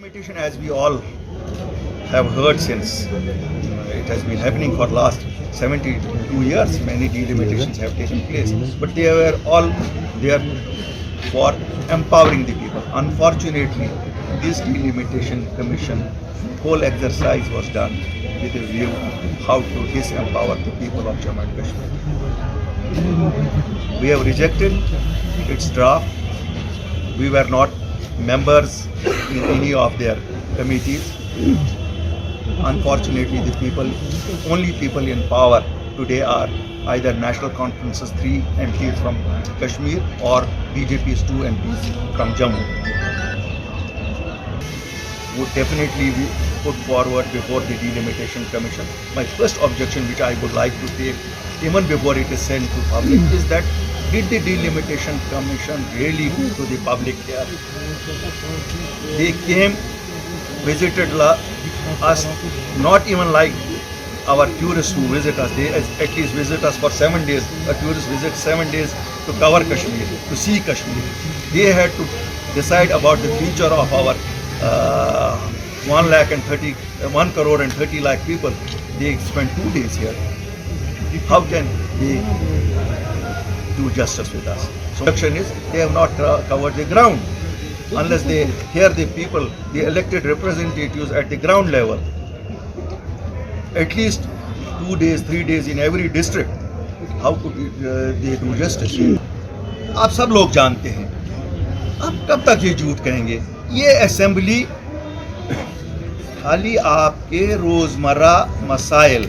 Delimitation, as we all have heard since, it has been happening for last 72 years. Many delimitations have taken place, but they were all there for empowering the people. Unfortunately, this delimitation commission whole exercise was done with a view how to disempower the people of Jammu and Kashmir. We have rejected its draft. We were not members in any of their committees. Unfortunately, the people, only people in power today are either National Conference's 3 MPs from Kashmir or BJP's 2 MPs from Jammu. Would definitely be put forward before the delimitation commission. My first objection, which I would like to take even before it is sent to public, is that did the delimitation commission really go to the public there? They came, visited us, not even like our tourists who visit us. They at least visit us for 7 days. A tourist visits 7 days to cover Kashmir, to see Kashmir. They had to decide about the future of our 1 crore and 30 lakh people. They spent 2 days here. How can they do justice with us? So the question is, they have not covered the ground. Unless they hear the people, the elected representatives at the ground level, at least 2 days, 3 days in every district, how could they do justice? آپ سب لوگ جانتے ہیں. آپ کب تک یہ جھوٹ کہیں گے؟ یہ اسمبلی خالی آپ کے روزمرہ مسائل،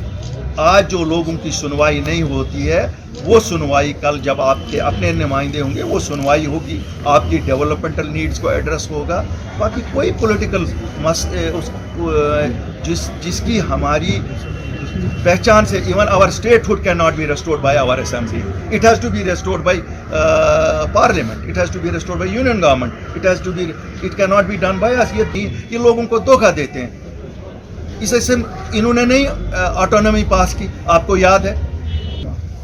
آج جو لوگوں کی سنوائی نہیں ہوتی ہے، وہ سنوائی کل جب آپ کے اپنے نمائندے ہوں گے وہ سنوائی ہوگی، آپ کی ڈیولپمنٹل نیڈز کو ایڈریس ہوگا. باقی کوئی پولیٹیکل جس کی ہماری پہچان سے even our statehood can not be restored by our assembly. It has to be restored by parliament. It has to be restored by union government. It can not be done by us. یہ لوگوں کو دھوکہ دیتے ہیں. اسے انہوں نے نہیں آٹونومی پاس کی، آپ کو یاد ہے.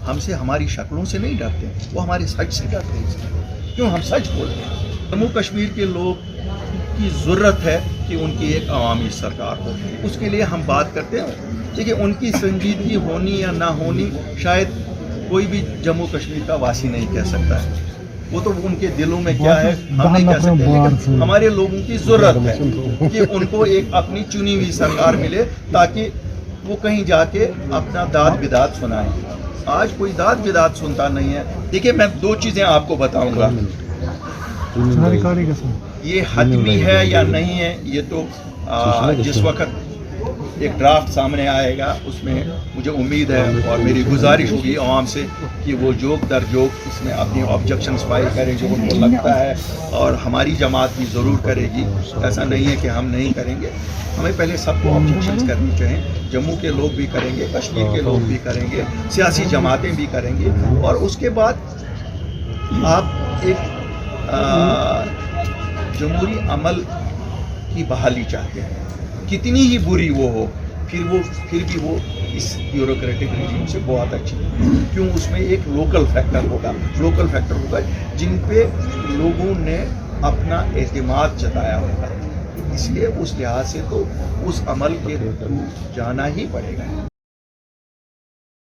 ہم سے ہماری شکلوں سے نہیں ڈرتے، وہ ہمارے سچ سے ڈرتے ہیں. کیوں؟ ہم سچ بولتے ہیں. جموں کشمیر کے لوگ کی ضرورت ہے کہ ان کی ایک عوامی سرکار ہو. اس کے لیے ہم بات کرتے ہیں. دیکھیے، ان کی سنجیدگی ہونی یا نہ ہونی شاید کوئی بھی جموں کشمیر کا واسی نہیں کہہ سکتا ہے. وہ تو ان کے دلوں میں کیا ہے ہم نہیں کہہ سکتے، لیکن ہمارے لوگوں کی ضرورت ہے کہ ان کو ایک اپنی چنی ہوئی سرکار ملے تاکہ وہ کہیں جا کے اپنا داد بداد سنائیں. آج کوئی داد بداد سنتا نہیں ہے. دیکھیے، میں 2 چیزیں آپ کو بتاؤں گا. یہ حتمی ہے یا نہیں ہے، یہ تو جس وقت ایک ڈرافٹ سامنے آئے گا اس میں مجھے امید ہے اور میری گزارش ہوگی عوام سے کہ وہ جوک در جوک اس میں اپنی آبجیکشنز فائل کریں جو ان کو لگتا ہے، اور ہماری جماعت بھی ضرور کرے گی. ایسا نہیں ہے کہ ہم نہیں کریں گے. ہمیں پہلے سب کو آبجیکشنز کرنی چاہیے. جموں کے لوگ بھی کریں گے، کشمیر کے لوگ بھی کریں گے، سیاسی جماعتیں بھی کریں گے، اور اس کے بعد آپ ایک جمہوری عمل کی بحالی چاہتے ہیں. کتنی ہی بری وہ ہو، پھر بھی وہ اس بیوروکریٹک رجیم سے بہت اچھی. کیوں؟ اس میں ایک لوکل فیکٹر ہوگا جن پہ لوگوں نے اپنا اعتماد جتایا ہوگا. اس لیے اس لحاظ سے تو اس عمل کے تھرو جانا ہی پڑے گا.